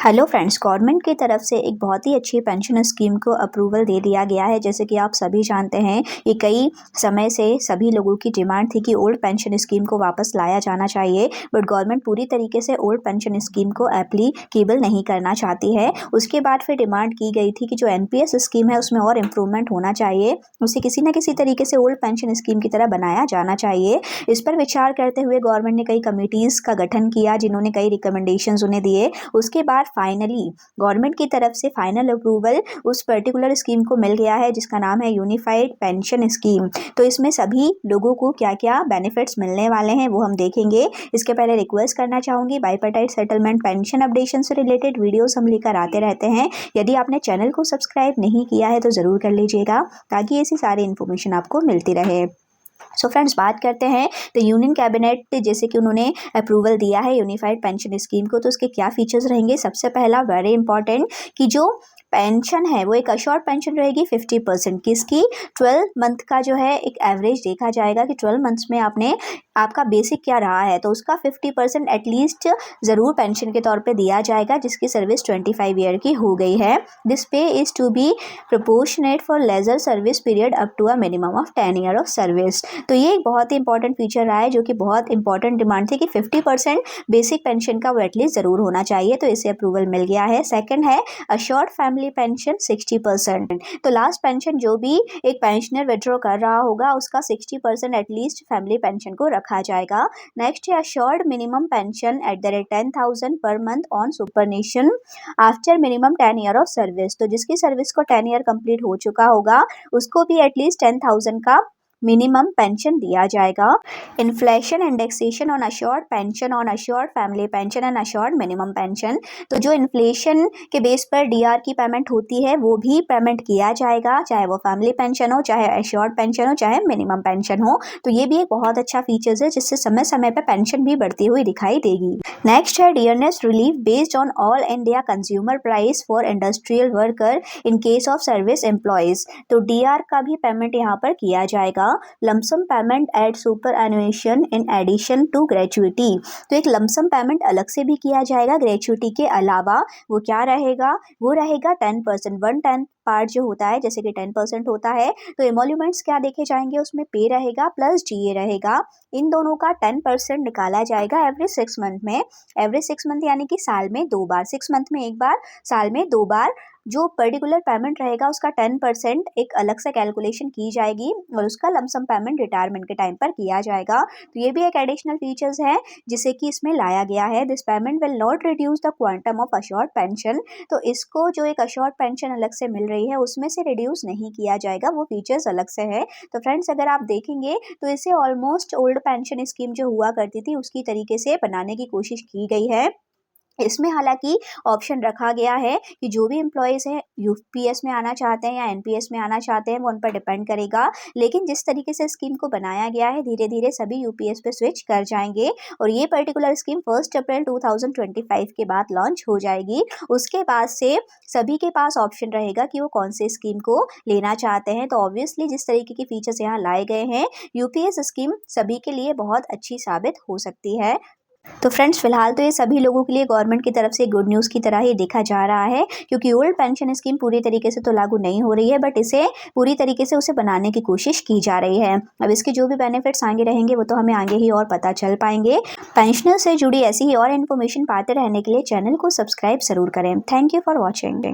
Hello friends, government की तरफ से एक बहुत ही अच्छी पेंशन स्कीम को अप्रूवल दे दिया गया है। जैसे कि आप सभी जानते हैं, ये कई समय से सभी लोगों की डिमांड थी कि ओल्ड पेंशन स्कीम को वापस लाया जाना चाहिए, बट गवर्नमेंट पूरी तरीके से ओल्ड पेंशन स्कीम को एप्लीकेबल नहीं करना चाहती है। उसके बाद फिर डिमांड की गई थी कि जो एनपीएस स्कीम है उसमें और इम्प्रूवमेंट होना चाहिए, उसे किसी न किसी तरीके से ओल्ड पेंशन स्कीम की तरह बनाया जाना चाहिए। इस पर विचार करते हुए गवर्नमेंट ने कई कमिटीज़ का गठन किया, जिन्होंने कई रिकमेंडेशंस उन्हें दिए। उसके बाद फाइनली गवर्नमेंट की तरफ से फाइनल अप्रूवल उस पर्टिकुलर स्कीम को मिल गया है, जिसका नाम है यूनिफाइड पेंशन स्कीम। तो इसमें सभी लोगों को क्या क्या बेनिफिट्स मिलने वाले हैं वो हम देखेंगे। इसके पहले रिक्वेस्ट करना चाहूँगी, बाइपार्टाइट सेटलमेंट पेंशन अपडेशन से रिलेटेड वीडियोस हम लेकर आते रहते हैं। यदि आपने चैनल को सब्सक्राइब नहीं किया है तो ज़रूर कर लीजिएगा, ताकि ऐसी सारी इन्फॉर्मेशन आपको मिलती रहे। सो फ्रेंड्स, बात करते हैं तो यूनियन कैबिनेट जैसे कि उन्होंने अप्रूवल दिया है यूनिफाइड पेंशन स्कीम को, तो उसके क्या फीचर्स रहेंगे। सबसे पहला वेरी इंपॉर्टेंट कि जो पेंशन है वो एक अश्योर्ड पेंशन रहेगी 50% की। इसकी 12 मंथ का जो है एक एवरेज देखा जाएगा कि 12 मंथ्स में आपका बेसिक क्या रहा है, तो उसका 50% एटलीस्ट ज़रूर पेंशन के तौर पे दिया जाएगा, जिसकी सर्विस 25 ईयर की हो गई है। This pay is to be proportionate for lesser service period up to a minimum of 10 year of service. तो ये एक बहुत ही इंपॉर्टेंट फीचर रहा है, जो कि बहुत इंपॉर्टेंट डिमांड थी कि 50% बेसिक पेंशन का वो एटलीस्ट ज़रूर होना चाहिए, तो इसे अप्रूवल मिल गया है। सेकंड है अश्योर्ड फैमिली पेंशन 60%। तो लास्ट पेंशन जो भी एक पेंशनर विड्रॉ कर रहा होगा उसका 60% एटलीस्ट फैमिली पेंशन को रखा जाएगा। नेक्स्ट है assured minimum pension at the rate 10,000 per month on सुपरनेशन after minimum 10 year of service. तो जिसकी सर्विस को 10 ईयर कंप्लीट हो चुका होगा उसको भी एटलीस्ट 10,000 का मिनिमम पेंशन दिया जाएगा। Inflation indexation on assured pension on assured family pension and assured minimum pension. तो जो इन्फ्लेशन के बेस पर डीआर की पेमेंट होती है वो भी पेमेंट किया जाएगा, चाहे वो फैमिली पेंशन हो, चाहे अश्योर्ड पेंशन हो, चाहे मिनिमम पेंशन हो। तो ये भी एक बहुत अच्छा फीचर्स है, जिससे समय समय पर पेंशन भी बढ़ती हुई दिखाई देगी। नेक्स्ट है dearness relief based on all India consumer price for industrial worker in case of service employees. तो डीआर का भी पेमेंट यहाँ पर किया जाएगा। Lump sum payment at superannuation in addition to gratuity. तो एक लमसम पेमेंट अलग से भी किया जाएगा ग्रेचुइटी के अलावा। वो क्या रहेगा, वो रहेगा 10%, 1/10 पार्ट जो होता है, जैसे कि 10% होता है, तो एमोल्यूमेंट्स क्या देखे जाएंगे उसमें, पे रहेगा प्लस जीए रहेगा। इन दोनों का 10% निकाला जाएगा एवरी 6 मंथ में। एवरी 6 मंथ यानी कि साल में 2 बार, 6 मंथ में एक बार, साल में 2 बार जो पर्टिकुलर पेमेंट रहेगा उसका 10% एक अलग से कैलकुलेशन की जाएगी, और उसका लमसम पेमेंट रिटायरमेंट के टाइम पर किया जाएगा। तो ये भी एक एडिशनल फीचर्स है जिसे कि इसमें लाया गया है। This payment will not reduce the quantum of assured pension. तो इसको जो एक अश्योर्ड पेंशन अलग से मिल रही है उसमें से रिड्यूस नहीं किया जाएगा, वो फीचर्स अलग से है। तो फ्रेंड्स, अगर आप देखेंगे तो इसे ऑलमोस्ट ओल्ड पेंशन स्कीम जो हुआ करती थी उसकी तरीके से बनाने की कोशिश की गई है। इसमें हालांकि ऑप्शन रखा गया है कि जो भी एम्प्लॉयज़ हैं यूपीएस में आना चाहते हैं या एनपीएस में आना चाहते हैं वो उन पर डिपेंड करेगा, लेकिन जिस तरीके से स्कीम को बनाया गया है धीरे धीरे सभी यूपीएस पे स्विच कर जाएंगे, और ये पर्टिकुलर स्कीम 1 अप्रैल 2025 के बाद लॉन्च हो जाएगी। उसके बाद से सभी के पास ऑप्शन रहेगा कि वो कौन से स्कीम को लेना चाहते हैं। तो ऑब्वियसली जिस तरीके के फीचर्स यहाँ लाए गए हैं, यूपीएस स्कीम सभी के लिए बहुत अच्छी साबित हो सकती है। तो फ्रेंड्स, फिलहाल तो ये सभी लोगों के लिए गवर्नमेंट की तरफ से गुड न्यूज़ की तरह ही देखा जा रहा है, क्योंकि ओल्ड पेंशन स्कीम पूरी तरीके से तो लागू नहीं हो रही है, बट इसे पूरी तरीके से उसे बनाने की कोशिश की जा रही है। अब इसके जो भी बेनिफिट्स आगे रहेंगे वो तो हमें आगे ही और पता चल पाएंगे। पेंशनर से जुड़ी ऐसी ही और इन्फॉर्मेशन पाते रहने के लिए चैनल को सब्सक्राइब जरूर करें। Thank you for watching.